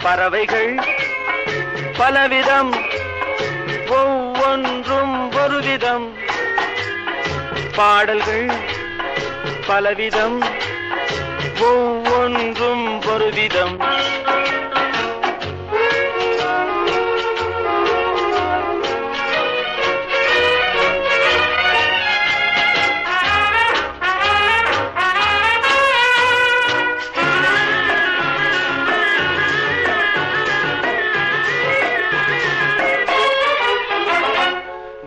பறவைகள் பலவிதம், ஒவ்வொன்றும் ஒரு விதம். பாடல்கள் பலவிதம், ஒவ்வொன்றும் ஒரு விதம்.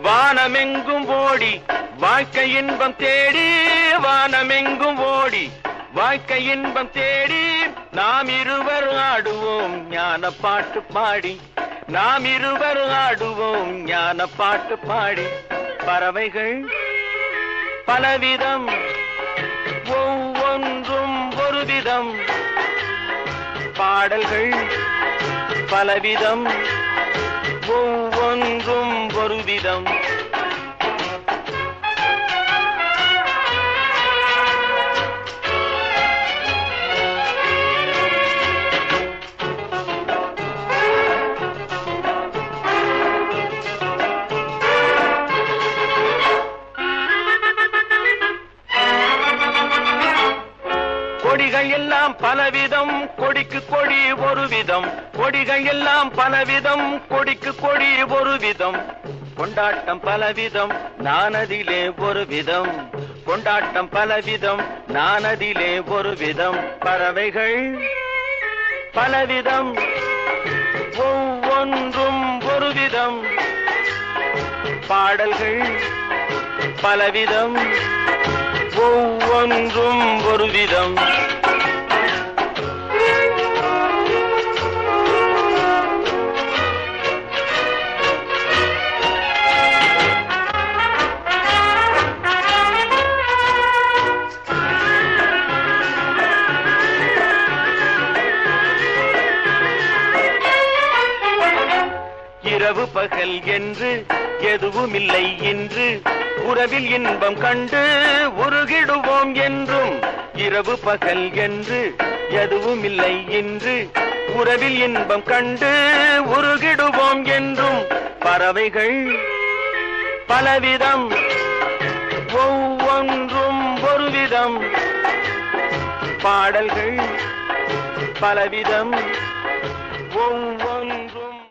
வானமெங்கும் ஓடி வாழ்க்கை இன்பம் தேடி, வானமெங்கும் ஓடி வாழ்க்கை இன்பம் தேடி, நாம் இருவர் ஆடுவோம் ஞான பாட்டு பாடி, நாம் இருவர் ஆடுவோம் ஞான பாட்டு பாடி. பறவைகள் பலவிதம், ஒவ்வொன்றும் ஒரு விதம். பாடல்கள் பலவிதம், ஒவ்வொன்றும் ஒரு விதம். கொடிகள் எல்லாம் பலவிதம், கொடிக்கு கொடி ஒரு விதம். கொடிகள் எல்லாம் பலவிதம், கொடிக்கு கொடி ஒரு விதம். கொண்டாட்டம் பலவிதம், நானதிலே ஒரு விதம். கொண்டாட்டம் பலவிதம், நானதிலே ஒரு விதம். பறவைகள் பலவிதம், ஒவ்வொன்றும் ஒரு விதம். பாடல்கள் பலவிதம், ஒவ்வொன்றும் ஒரு விதம். இரவு பகல் என்று எதுவுமில்லை என்று உறவில் இன்பம் கண்டு உருகிடுவோம் என்றும். இரவு பகல் என்று எதுவுமில்லை என்று உறவில் இன்பம் கண்டு உருகிடுவோம் என்றும். பறவைகள் பலவிதம், ஒவ்வொன்றும் ஒரு விதம். பாடல்கள் பலவிதம், ஒவ்வொன்றும்